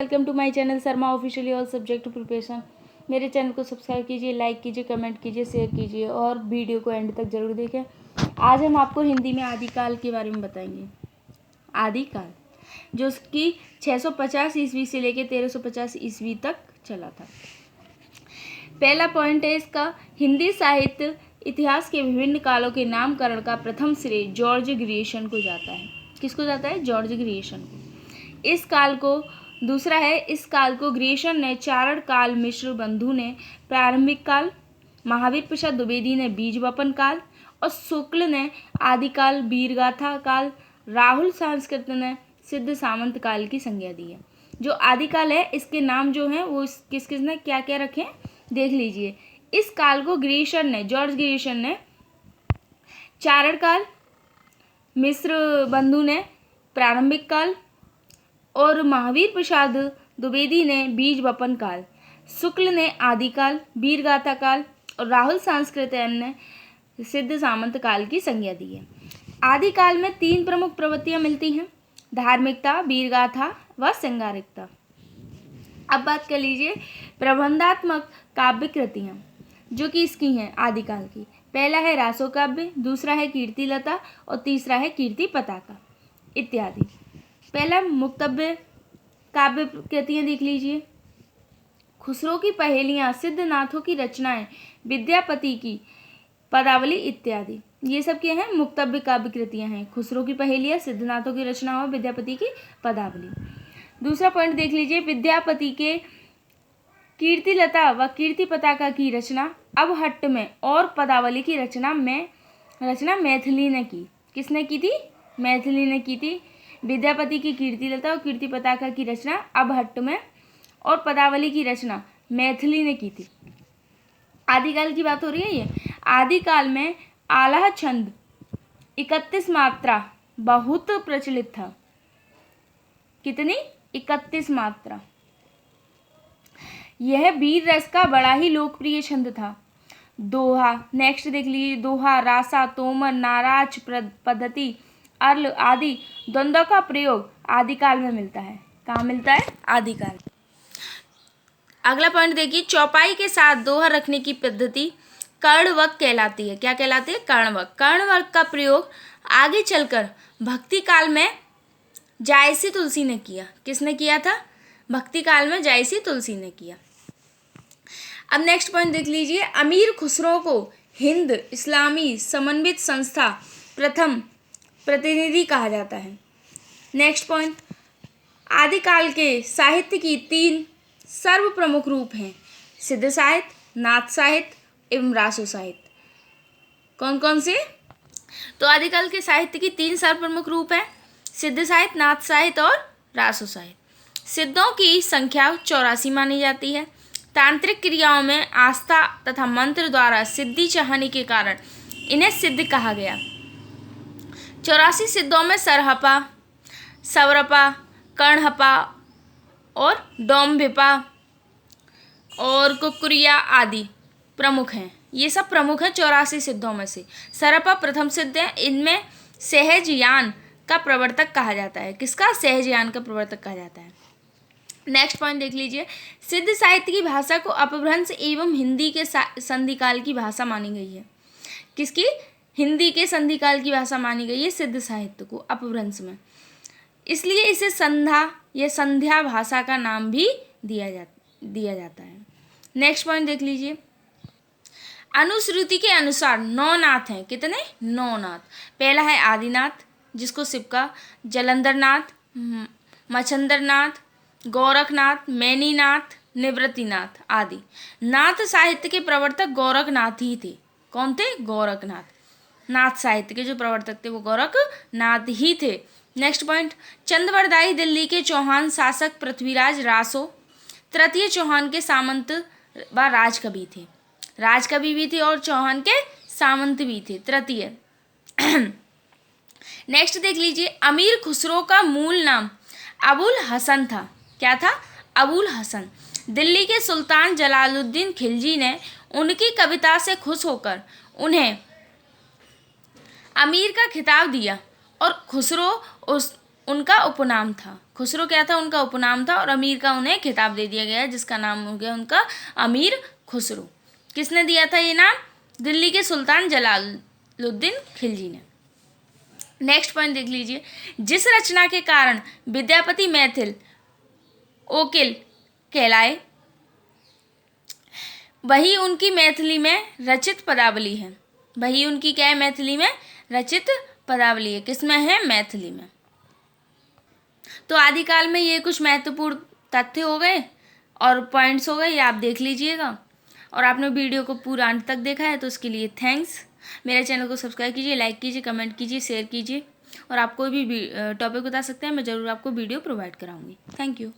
Welcome to my channel Sharma officially all subject preparation. मेरे channel को subscribe कीजिए, like कीजिए, कमेंट कीजिए, शेयर कीजिए और वीडियो को एंड तक जरूर देखें। आज हम आपको हिंदी में आदिकाल के बारे में बताएंगे। आदिकाल जो कि 650 ईस्वी से लेकर 1350 ईस्वी तक चला था। पहला पॉइंट है इसका, हिंदी साहित्य इतिहास के विभिन्न कालों के नामकरण का प्रथम श्रेय जॉर्ज ग्रियर्सन को जाता है। किसको जाता है? जॉर्ज ग्रियर्सन को। इस काल को ग्रियर्सन ने चारण काल, मिश्र बंधु ने प्रारंभिक काल, महावीर प्रसाद द्विवेदी ने बीज वपन काल और शुक्ल ने आदिकाल, वीरगाथा काल, राहुल सांस्कृत ने सिद्ध सामंत काल की संज्ञा दी है। जो आदिकाल है इसके नाम जो हैं वो किस किस ने क्या क्या रखे हैं देख लीजिए। इस काल को जॉर्ज ग्रियर्सन ने चारण काल, मिश्र बंधु ने प्रारंभिक काल और महावीर प्रसाद द्विवेदी ने बीज वपन काल, शुक्ल ने आदिकाल, वीरगाथा काल और राहुल सांस्कृत ने सिद्ध सामंत काल की संज्ञा दी है। आदिकाल में 3 प्रमुख प्रवृत्तियां मिलती हैं: धार्मिकता, वीरगाथा व श्रृंगारिकता। अब बात कर लीजिए प्रबंधात्मक काव्य कृतियां जो कि इसकी हैं आदिकाल की। पहला है रासो काव्य, दूसरा है कीर्तिलता और तीसरा है कीर्ति पताका इत्यादि। पहला मुक्तव्य काव्य कृतियां देख लीजिए। खुसरो की पहेलियां, सिद्धनाथों की रचनाएं, विद्यापति की पदावली इत्यादि, ये सब क्या है? मुक्तव्य काव्य कृतियां हैं। खुसरो की पहेलियां, सिद्धनाथों की रचना और विद्यापति की पदावली। दूसरा पॉइंट देख लीजिए, विद्यापति के कीर्तिलता व कीर्ति पताका की रचना अबहट्ट में और पदावली की रचना मैथिली ने की। किसने की थी? मैथिली ने की थी। विद्यापति की कीर्तिलता और कीर्ति पताका की रचना अबहट्ट में और पदावली की रचना मैथिली ने की थी। आदिकाल की बात हो रही है ये। आदिकाल में आलाह छंद 31 मात्रा बहुत प्रचलित था। कितनी? 31 मात्रा। यह वीर रस का बड़ा ही लोकप्रिय छंद था। दोहा, नेक्स्ट देख लीजिए, दोहा, रासा, तोमर, नाराज पद्धति, अर्ल आदि द्वंद्व का प्रयोग आदिकाल में मिलता है। कहाँ मिलता है? आदिकाल। अगला पॉइंट देखिए, चौपाई के साथ दोहा रखने की पद्धति कर्णवक कहलाती है। क्या कहलाती है? कर्णवक। कर्णवक का प्रयोग आगे चलकर भक्ति काल में जायसी तुलसी ने किया। किसने किया था? भक्ति काल में जायसी तुलसी ने किया। अब नेक्स्ट पॉइंट देख लीजिए, अमीर खुसरो को हिंद इस्लामी समन्वित संस्था प्रथम प्रतिनिधि कहा जाता है। नेक्स्ट पॉइंट, आदिकाल के साहित्य की 3 सर्व प्रमुख रूप हैं: सिद्ध साहित्य, नाथ साहित्य एवं रासो साहित्य। कौन कौन से? तो आदिकाल के साहित्य की 3 सर्व प्रमुख रूप हैं: सिद्ध साहित्य, नाथ साहित्य और रासो साहित्य। सिद्धों की संख्या 84 मानी जाती है। तांत्रिक क्रियाओं में आस्था तथा मंत्र द्वारा सिद्धि चाहने के कारण इन्हें सिद्ध कहा गया। 84 सिद्धों में सरहपा, सवरपा, कर्णहपा और डोमभिपा और कुकुरिया आदि प्रमुख हैं। ये सब प्रमुख हैं 84 सिद्धों में से। सरहपा प्रथम सिद्ध है। इनमें सहजयान का प्रवर्तक कहा जाता है। किसका? सहजयान का प्रवर्तक कहा जाता है। नेक्स्ट पॉइंट देख लीजिए, सिद्ध साहित्य की भाषा को अपभ्रंश एवं हिंदी के संधिकाल की भाषा मानी गई है। किसकी? हिंदी के संधिकाल की भाषा मानी गई है सिद्ध साहित्य को अपभ्रंश में। इसलिए इसे संध्या या संध्या भाषा का नाम भी दिया जाता है। नेक्स्ट पॉइंट देख लीजिए, अनुश्रुति के अनुसार 9 नाथ हैं। कितने? 9 नाथ। पहला है आदिनाथ, जिसको शिव का जलंधरनाथ, मच्छंदरनाथ, गोरखनाथ, मैनीनाथ, निवृत्तिनाथ आदि। नाथ साहित्य के प्रवर्तक गोरखनाथ ही थे। कौन थे? गोरखनाथ। नाथ साहित्य के जो प्रवर्तक थे वो गोरखनाथ ही थे। नेक्स्ट पॉइंट, चंद्रवरदाई दिल्ली के चौहान शासक पृथ्वीराज रासो तृतीय चौहान के सामंत व राजकवि थे। राजकवि भी थे और चौहान के सामंत भी थे, तृतीय। नेक्स्ट देख लीजिए, अमीर खुसरो का मूल नाम अबुल हसन था। क्या था? अबुल हसन। दिल्ली के सुल्तान जलालुद्दीन खिलजी ने उनकी कविता से खुश होकर उन्हें अमीर का खिताब दिया और खुसरो उनका उपनाम था। खुसरो क्या था, उनका उपनाम था, और अमीर का उन्हें खिताब दे दिया गया जिसका नाम हो गया उनका अमीर खुसरो। किसने दिया था ये नाम? दिल्ली के सुल्तान जलालुद्दीन खिलजी ने। नेक्स्ट पॉइंट देख लीजिए, जिस रचना के कारण विद्यापति मैथिल ओकिल कहलाए वही उनकी मैथिली में रचित पदावली है। वही उनकी क्या है? मैथिली में रचित पदावली है। किसमें है? मैथिली में। तो आदिकाल में ये कुछ महत्वपूर्ण तथ्य हो गए और पॉइंट्स हो गए, ये आप देख लीजिएगा। और आपने वीडियो को पूरा अंत तक देखा है तो उसके लिए थैंक्स। मेरे चैनल को सब्सक्राइब कीजिए, लाइक कीजिए, कमेंट कीजिए, शेयर कीजिए, और आप कोई भी टॉपिक बता सकते हैं, मैं ज़रूर आपको वीडियो प्रोवाइड कराऊंगी। Thank you.